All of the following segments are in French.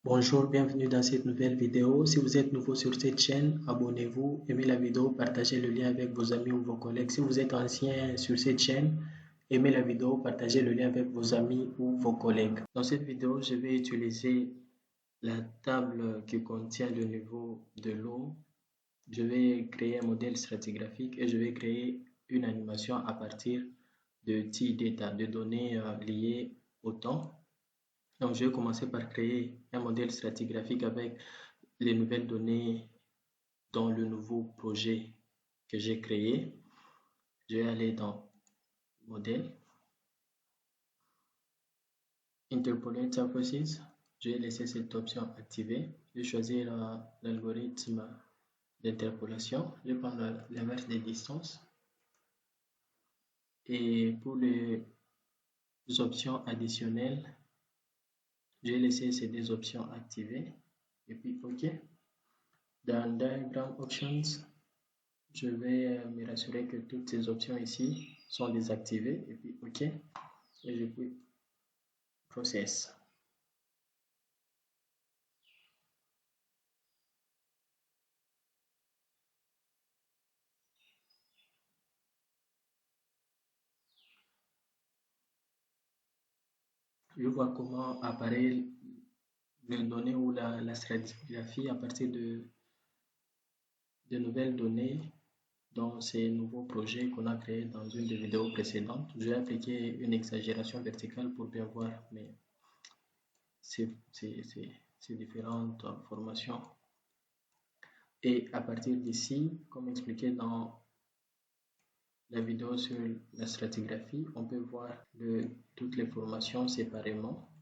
Bonjour, bienvenue dans cette nouvelle vidéo. Si vous êtes nouveau sur cette chaîne, abonnez-vous, aimez la vidéo, partagez le lien avec vos amis ou vos collègues. Si vous êtes ancien sur cette chaîne, aimez la vidéo, partagez le lien avec vos amis ou vos collègues. Dans cette vidéo, je vais utiliser la table qui contient le niveau de l'eau. Je vais créer un modèle stratigraphique et je vais créer une animation à partir de T-Data, de données liées au temps. Donc, je vais commencer par créer un modèle stratigraphique avec les nouvelles données dans le nouveau projet que j'ai créé. Je vais aller dans Modèle, Interpolate Surfaces. Je vais laisser cette option activée. Je vais choisir l'algorithme d'interpolation. Je vais prendre l'inverse des distances. Et pour les options additionnelles, je vais laisser ces deux options activées. Et puis OK. Dans Diagram Options, je vais me rassurer que toutes ces options ici sont désactivées et puis OK. Et je puis Process. Je vois comment apparaît les données ou la stratigraphie à partir de nouvelles données dans ces nouveaux projets qu'on a créés dans une des vidéos précédentes. Je vais appliquer une exagération verticale pour bien voir ces différentes formations. Et à partir d'ici, comme expliqué dans la vidéo sur la stratigraphie, on peut voir toutes les formations séparément.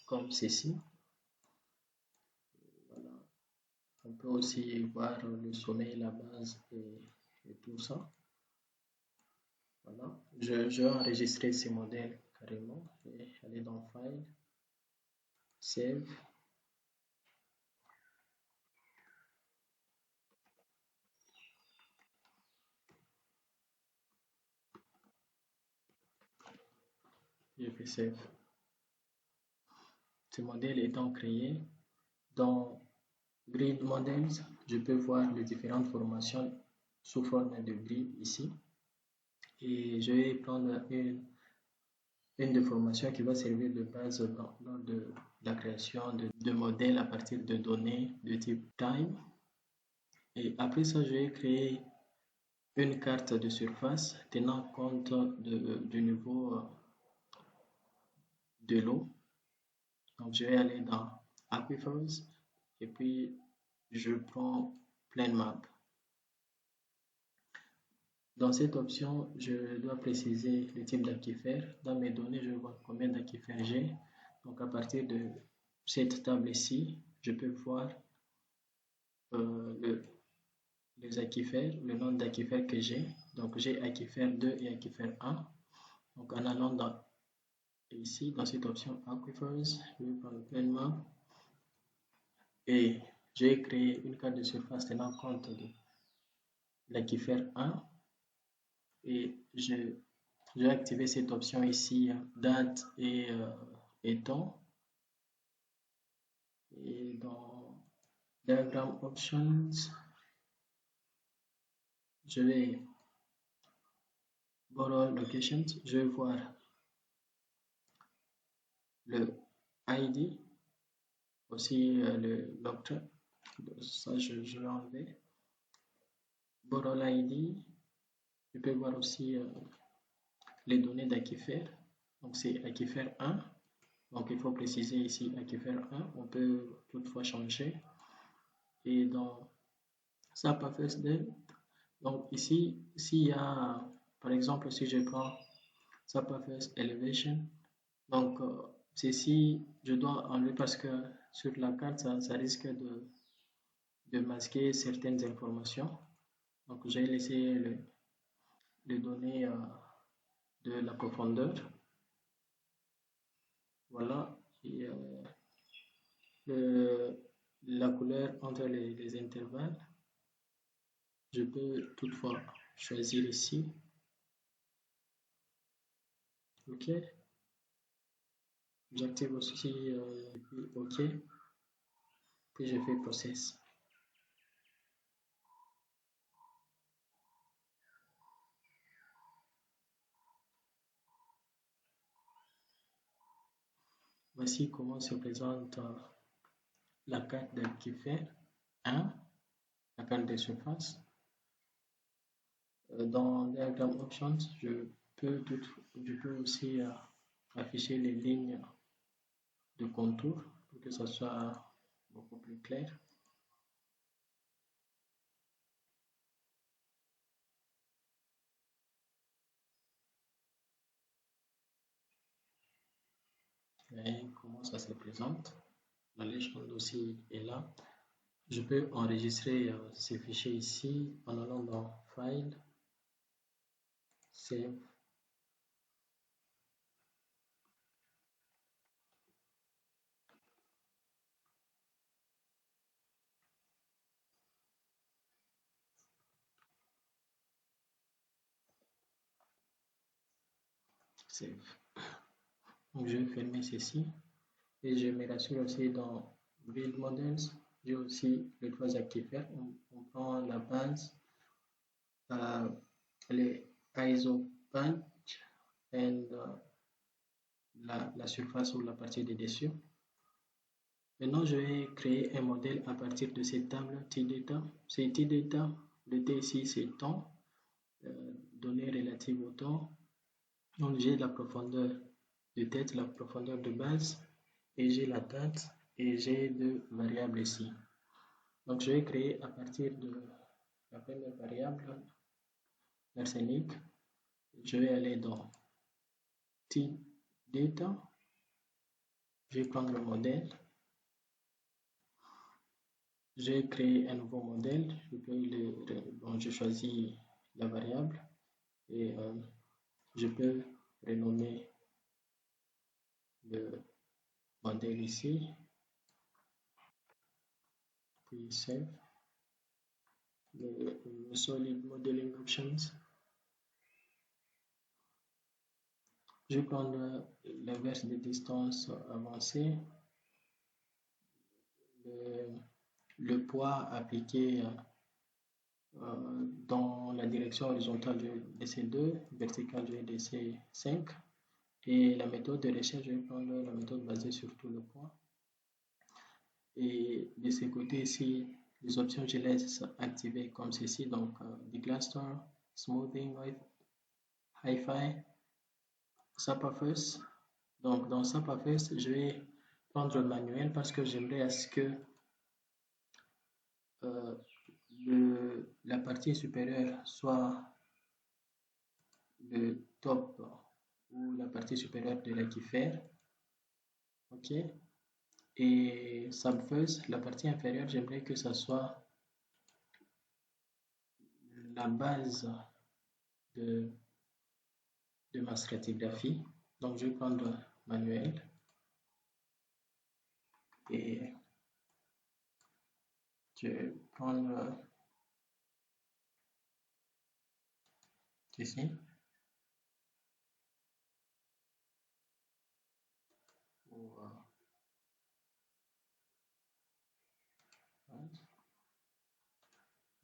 Comme ceci. Voilà. On peut aussi voir le sommet, la base et tout ça. Voilà. Je vais enregistrer ces modèles carrément. Je vais aller dans File, Save. Je fais Save. Ces modèles étant créés, dans Grid Models, je peux voir les différentes formations sous forme de grid ici. Et je vais prendre une des formations qui va servir de base lors de la création de modèles à partir de données de type time. Et après ça, je vais créer une carte de surface tenant compte du niveau de l'eau. Donc, je vais aller dans Aquifers et puis je prends Plane Map. Dans cette option, je dois préciser le type d'aquifère. Dans mes données, je vois combien d'aquifères j'ai. Donc, à partir de cette table ici, je peux voir les aquifères, le nombre d'aquifères que j'ai. Donc, j'ai aquifère 2 et aquifère 1. Donc, en allant ici, dans cette option Aquifers, je vais prendre pleinement et j'ai créé une carte de surface tenant compte de l'aquifère 1 et je vais activer cette option ici, date et temps. Et dans Diagram Options, je vais Borrow Locations, je vais voir le ID, aussi l'octroi, ça je vais enlever. Borrow l'ID, je peux voir aussi les données d'aquifère. Donc c'est aquifère 1. Donc il faut préciser ici aquifère 1. On peut toutefois changer. Et dans Subsurface Depth, donc ici, s'il y a, par exemple, si je prends Subsurface Elevation, donc ceci, je dois enlever parce que sur la carte, ça risque de masquer certaines informations. Donc j'ai laissé les données de la profondeur. Voilà. Et la couleur entre les intervalles, je peux toutefois choisir ici. OK. J'active aussi OK. Puis je fais process. Voici comment se présente la carte d'Aquifer 1, la carte des surfaces. Dans Diagram Options, je peux aussi afficher les lignes de contour pour que ça soit beaucoup plus clair. Et comment ça se présente. La légende aussi est là. Je peux enregistrer ces fichiers ici en allant dans File, Save. Save. Donc, je vais fermer ceci et je me rassure aussi dans Build Models. J'ai aussi les trois actifs. On prend la base, les ISO punch et la surface ou la partie de dessus. Maintenant, je vais créer un modèle à partir de cette table T-Data. C'est T-Data, le T ici c'est temps, données relatives au temps. Donc j'ai la profondeur de tête, la profondeur de base, et j'ai la date, et j'ai deux variables ici. Donc je vais créer à partir de la première variable, l'arsenic. Je vais aller dans T-Data, je vais prendre le modèle. J'ai créé un nouveau modèle, je choisis la variable et je peux renommer le modèle ici, puis save, le solid modeling options. Je vais prendre l'inverse des distances avancées, le poids appliqué dans la direction horizontale, je vais laisser 2, verticale, je vais laisser 5. Et la méthode de recherche, je vais prendre la méthode basée sur tout le poids. Et de ce côté ici, les options, je laisse activées comme ceci. Donc, Decluster, Smoothing, Hi-Fi, SAPA-First. Donc, dans SAPA-First, je vais prendre le manuel parce que j'aimerais à ce que la partie supérieure soit le top ou la partie supérieure de l'aquifer. OK. Et SAPA-First, la partie inférieure, j'aimerais que ça soit la base de ma stratigraphie. Donc, je vais prendre manuel et je vais prendre ici.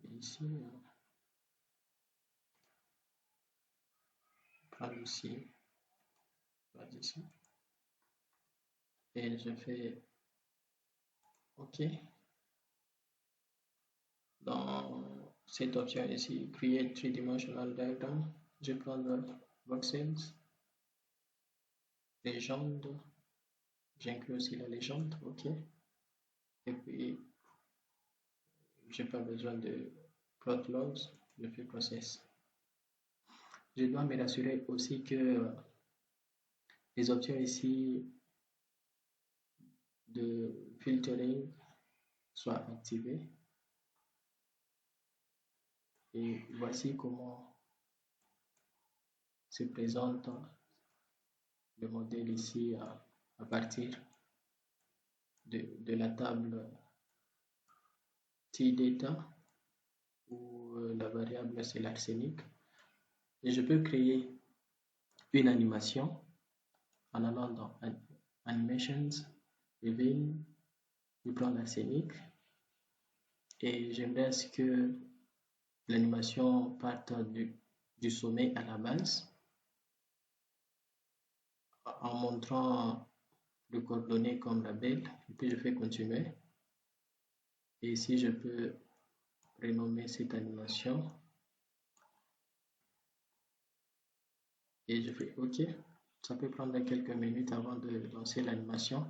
Et ici, prendre ici, prendre ici. Et je fais OK. Dans cette option ici, Create 3-Dimensional Diagram, je vais prendre Voxels, légende, j'inclus aussi la légende, OK. Et puis, je n'ai pas besoin de plot logs, je fais process. Je dois me rassurer aussi que les options ici de filtering soient activées. Et voici comment se présente le modèle ici à partir de la table T-Data où la variable c'est l'arsenic. Et je peux créer une animation en allant dans Animations, Reveal, je prends l'arsenic et j'aimerais à ce que l'animation parte du sommet à la base en montrant le coordonnées comme label et puis je fais continuer. Et ici je peux renommer cette animation et je fais OK. Ça peut prendre quelques minutes avant de lancer l'animation.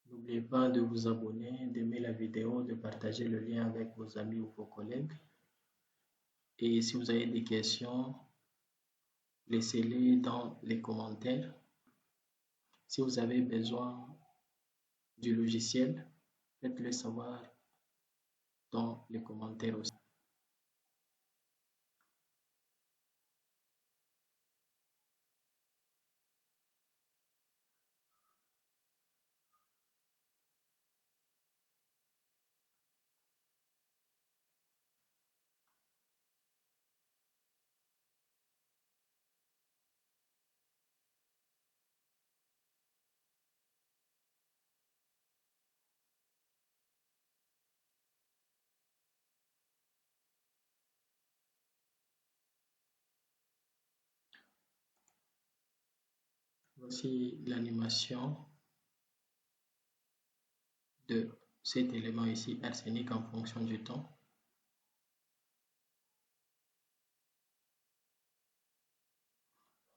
N'oubliez pas de vous abonner, d'aimer la vidéo, de partager le lien avec vos amis ou vos collègues. Et si vous avez des questions, laissez-les dans les commentaires. Si vous avez besoin du logiciel, faites-le savoir dans les commentaires aussi. Voici l'animation de cet élément ici, arsenic, en fonction du temps.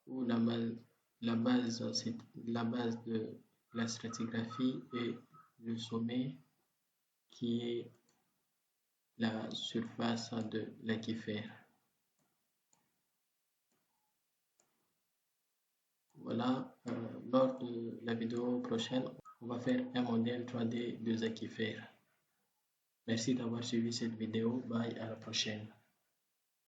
Où la base, c'est la base de la stratigraphie et le sommet qui est la surface de l'aquifère. Voilà, lors de la vidéo prochaine, on va faire un modèle 3D de aquifères. Merci d'avoir suivi cette vidéo. Bye, à la prochaine.